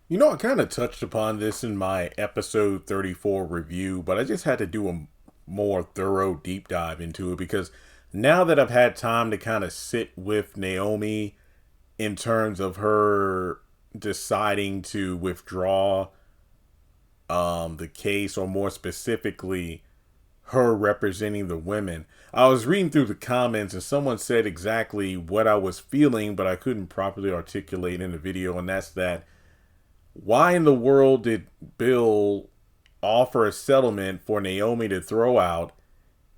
I kind of touched upon this in my episode 34 review, but I just had to do a more thorough deep dive into it because now that I've had time to kind of sit with Naomi in terms of her deciding to withdraw the case, or more specifically, her representing the women. I was reading through the comments and someone said exactly what I was feeling, but I couldn't properly articulate in the video, and that's that why in the world did Bill offer a settlement for Naomi to throw out,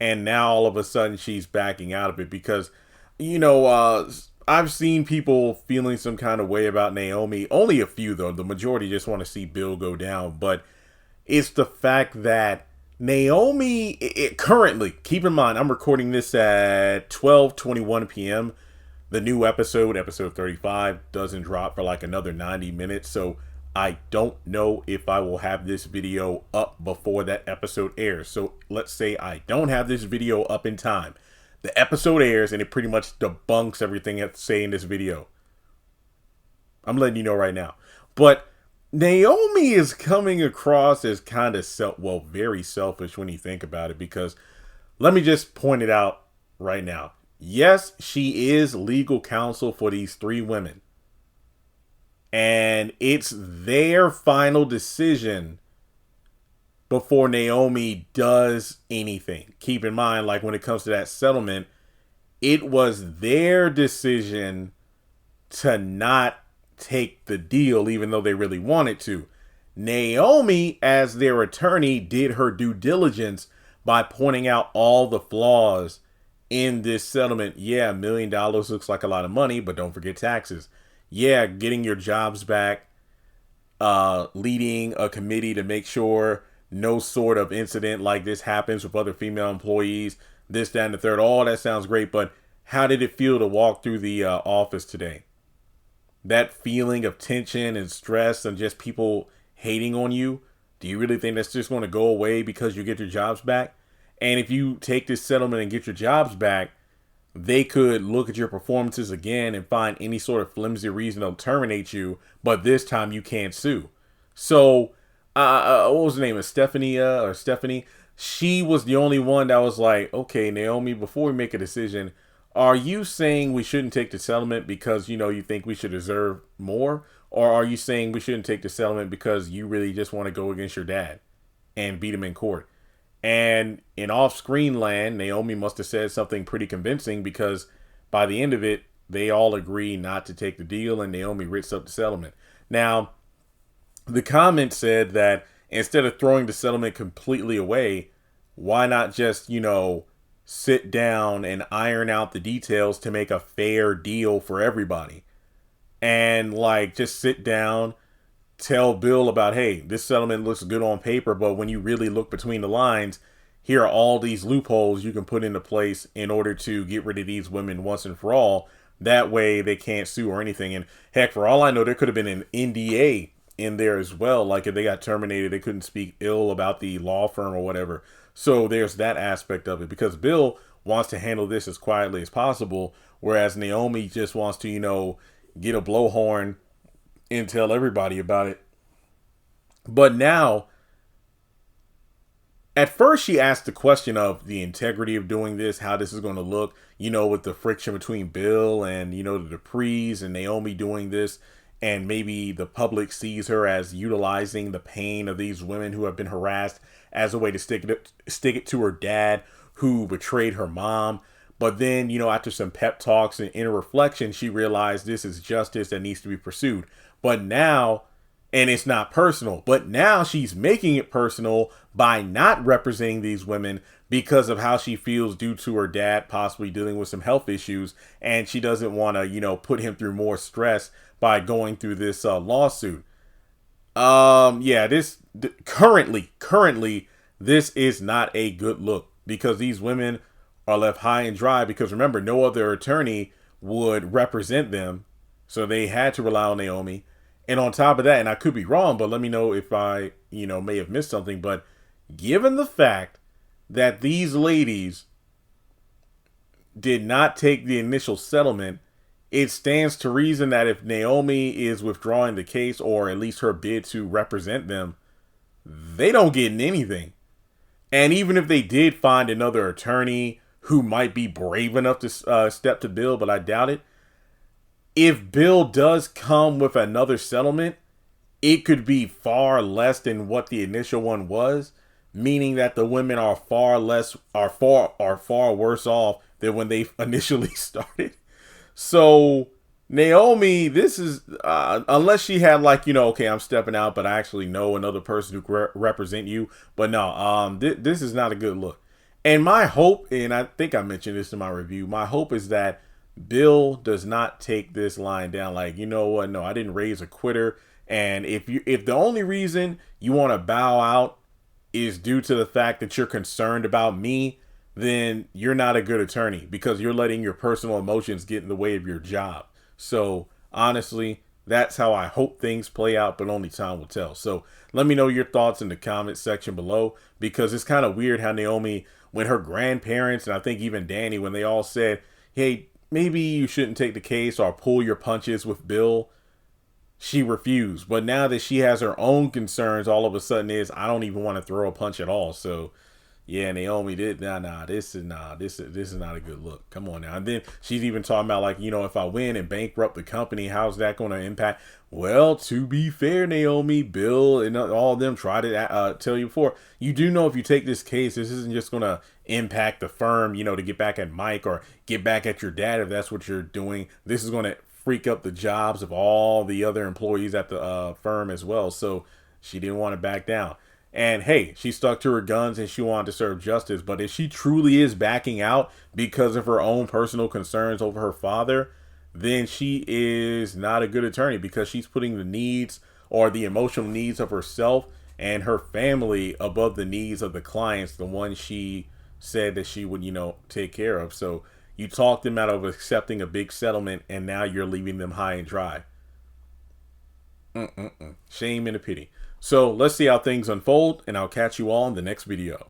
and now all of a sudden she's backing out of it? Because, I've seen people feeling some kind of way about Naomi. Only a few, though. The majority just want to see Bill go down. But it's the fact that Naomi, currently, keep in mind, I'm recording this at 12:21 p.m. The new episode 35, doesn't drop for like another 90 minutes. So I don't know if I will have this video up before that episode airs. So let's say I don't have this video up in time. The episode airs and it pretty much debunks everything I have to say in this video. I'm letting you know right now. But Naomi is coming across as kind of very selfish when you think about it, because let me just point it out right now. Yes, she is legal counsel for these three women. And it's their final decision before Naomi does anything. Keep in mind, like when it comes to that settlement, it was their decision to not take the deal, even though they really wanted to. Naomi, as their attorney, did her due diligence by pointing out all the flaws in this settlement. Yeah, $1 million looks like a lot of money, but don't forget taxes. Yeah, getting your jobs back, leading a committee to make sure no sort of incident like this happens with other female employees, this, that, and the third. All that sounds great, but how did it feel to walk through the office today? That feeling of tension and stress and just people hating on you, do you really think that's just going to go away because you get your jobs back? And if you take this settlement and get your jobs back, they could look at your performances again and find any sort of flimsy reason to terminate you, but this time you can't sue. So, what was her name? Stephanie? She was the only one that was like, okay, Naomi, before we make a decision, are you saying we shouldn't take the settlement because, you think we should deserve more? Or are you saying we shouldn't take the settlement because you really just want to go against your dad and beat him in court? And in off-screen land, Naomi must have said something pretty convincing, because by the end of it, they all agree not to take the deal, and Naomi writes up the settlement. Now, the comment said that instead of throwing the settlement completely away, why not just, sit down and iron out the details to make a fair deal for everybody? And like just sit down, tell Bill about, hey, this settlement looks good on paper, but when you really look between the lines, here are all these loopholes you can put into place in order to get rid of these women once and for all. That way they can't sue or anything. And heck, for all I know, there could have been an NDA in there as well. Like if they got terminated, they couldn't speak ill about the law firm or whatever. So there's that aspect of it, because Bill wants to handle this as quietly as possible, whereas Naomi just wants to, get a blowhorn and tell everybody about it. But now, at first she asked the question of the integrity of doing this, how this is going to look, with the friction between Bill and, the Duprees and Naomi doing this. And maybe the public sees her as utilizing the pain of these women who have been harassed as a way to stick it to her dad, who betrayed her mom. But then, after some pep talks and inner reflection, she realized this is justice that needs to be pursued. But now, and it's not personal, but now she's making it personal by not representing these women because of how she feels due to her dad possibly dealing with some health issues. And she doesn't want to, put him through more stress by going through this lawsuit. Currently, this is not a good look, because these women are left high and dry, because remember, no other attorney would represent them. So they had to rely on Naomi. And on top of that, and I could be wrong, but let me know if I, may have missed something. But given the fact that these ladies did not take the initial settlement, it stands to reason that if Naomi is withdrawing the case, or at least her bid to represent them, they don't get anything. And even if they did find another attorney who might be brave enough to step to Bill, but I doubt it, if Bill does come with another settlement, it could be far less than what the initial one was, meaning that the women are far worse off than when they initially started. So Naomi, this is unless she had like, okay, I'm stepping out, but I actually know another person who can represent you. But no, this is not a good look. And my hope, and I think I mentioned this in my review, my hope is that Bill does not take this line down. Like, you know what? No, I didn't raise a quitter. And if the only reason you want to bow out is due to the fact that you're concerned about me, then you're not a good attorney, because you're letting your personal emotions get in the way of your job. So honestly, that's how I hope things play out, but only time will tell. So let me know your thoughts in the comments section below, because it's kind of weird how Naomi, when her grandparents, and I think even Danny, when they all said, hey, maybe you shouldn't take the case or pull your punches with Bill, she refused. But now that she has her own concerns, all of a sudden I don't even want to throw a punch at all. So yeah, Naomi did. This is not a good look. Come on now. And then she's even talking about, like, if I win and bankrupt the company, how's that going to impact? Well, to be fair, Naomi, Bill, and all of them try to tell you before. You do know if you take this case, this isn't just going to impact the firm, to get back at Mike or get back at your dad if that's what you're doing. This is going to freak up the jobs of all the other employees at the firm as well. So she didn't want to back down. And hey, she stuck to her guns and she wanted to serve justice. But if she truly is backing out because of her own personal concerns over her father, then she is not a good attorney, because she's putting the needs or the emotional needs of herself and her family above the needs of the clients, the ones she said that she would, take care of. So you talked them out of accepting a big settlement, and now you're leaving them high and dry. Shame and a pity. So let's see how things unfold, and I'll catch you all in the next video.